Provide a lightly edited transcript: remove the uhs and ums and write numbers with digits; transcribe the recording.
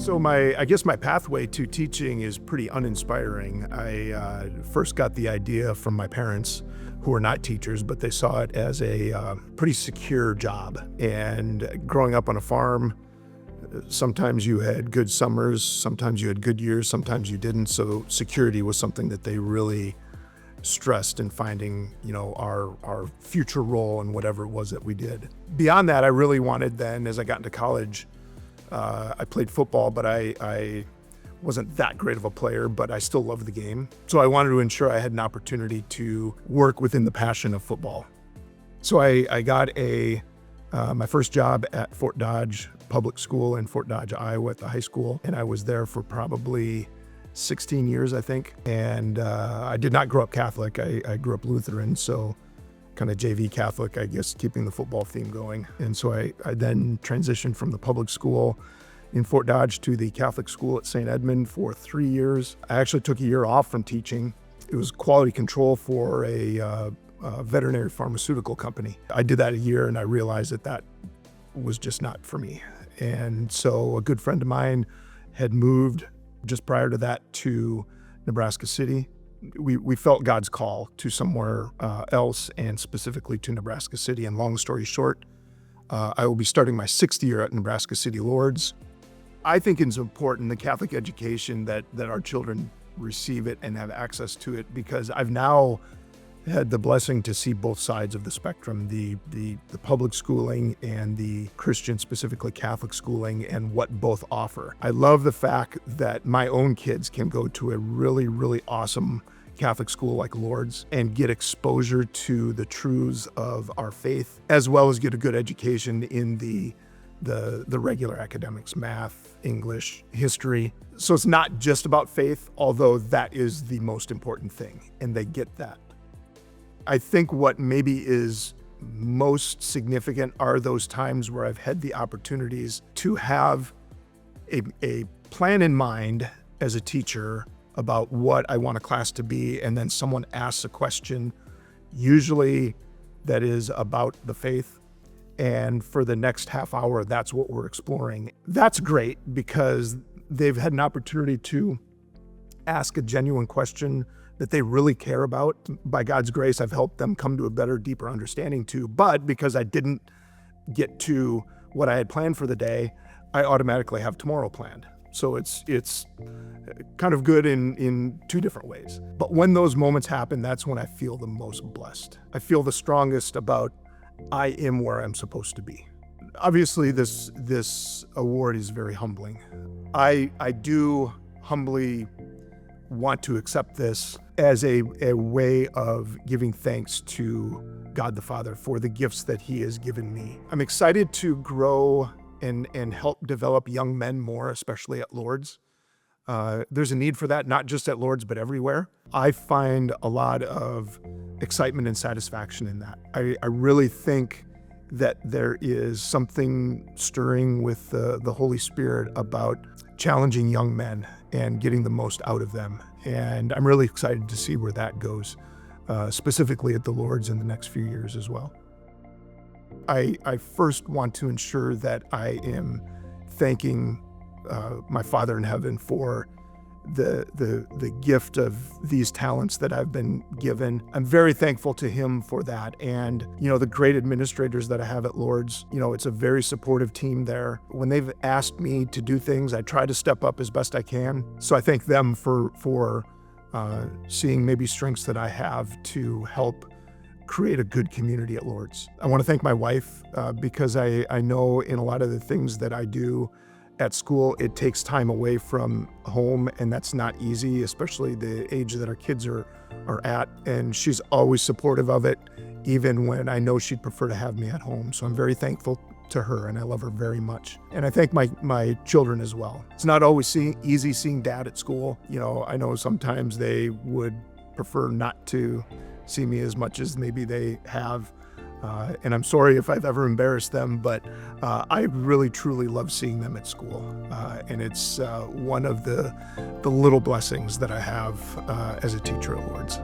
So I guess my pathway to teaching is pretty uninspiring. I first got the idea from my parents, who are not teachers, but they saw it as a pretty secure job. And growing up on a farm, sometimes you had good summers, sometimes you had good years, sometimes you didn't. So security was something that they really stressed in finding, our future role in whatever it was that we did. Beyond that, I really wanted then, as I got into college, I played football, but I wasn't that great of a player, but I still loved the game. So I wanted to ensure I had an opportunity to work within the passion of football. So I got my first job at Fort Dodge Public School in Fort Dodge, Iowa at the high school. And I was there for probably 16 years, I think. And I did not grow up Catholic. I grew up Lutheran, so kind of JV Catholic, I guess, keeping the football theme going. And so I then transitioned from the public school in Fort Dodge to the Catholic school at St. Edmond for 3 years. I actually took a year off from teaching. It was quality control for a veterinary pharmaceutical company. I did that a year and I realized that was just not for me. And so a good friend of mine had moved just prior to that to Nebraska City. We felt God's call to somewhere else, and specifically to Nebraska City. And long story short, I will be starting my 6th year at Nebraska City Lords. I think it's important, the Catholic education, that our children receive it and have access to it, because I've now had the blessing to see both sides of the spectrum, the public schooling and the Christian, specifically Catholic schooling, and what both offer. I love the fact that my own kids can go to a really, really awesome Catholic school like Lourdes and get exposure to the truths of our faith, as well as get a good education in the regular academics, math, English, history. So it's not just about faith, although that is the most important thing, and they get that. I think what maybe is most significant are those times where I've had the opportunities to have a plan in mind as a teacher about what I want a class to be, and then someone asks a question, usually that is about the faith, and for the next half hour, that's what we're exploring. That's great because they've had an opportunity to ask a genuine question that they really care about. By God's grace, I've helped them come to a better, deeper understanding too. But because I didn't get to what I had planned for the day, I automatically have tomorrow planned. So it's kind of good in two different ways. But when those moments happen, that's when I feel the most blessed. I feel the strongest about I am where I'm supposed to be. Obviously, this award is very humbling. I do humbly want to accept this as a way of giving thanks to God the Father for the gifts that He has given me. I'm excited to grow and help develop young men more, especially at Lourdes. There's a need for that, not just at Lourdes, but everywhere. I find a lot of excitement and satisfaction in that. I really think that there is something stirring with the Holy Spirit about challenging young men and getting the most out of them. And I'm really excited to see where that goes, specifically at the Lourdes in the next few years as well. I first want to ensure that I am thanking my Father in heaven for the gift of these talents that I've been given. I'm very thankful to Him for that. And, the great administrators that I have at Lourdes, it's a very supportive team there. When they've asked me to do things, I try to step up as best I can. So I thank them for seeing maybe strengths that I have to help create a good community at Lourdes. I want to thank my wife because I know in a lot of the things that I do at school, it takes time away from home, and that's not easy, especially the age that our kids are at. And she's always supportive of it, even when I know she'd prefer to have me at home. So I'm very thankful to her, and I love her very much. And I thank my children as well. It's not always easy seeing Dad at school. I know sometimes they would prefer not to see me as much as maybe they have. And I'm sorry if I've ever embarrassed them, but I really, truly love seeing them at school. And it's one of the little blessings that I have as a teacher at Lourdes.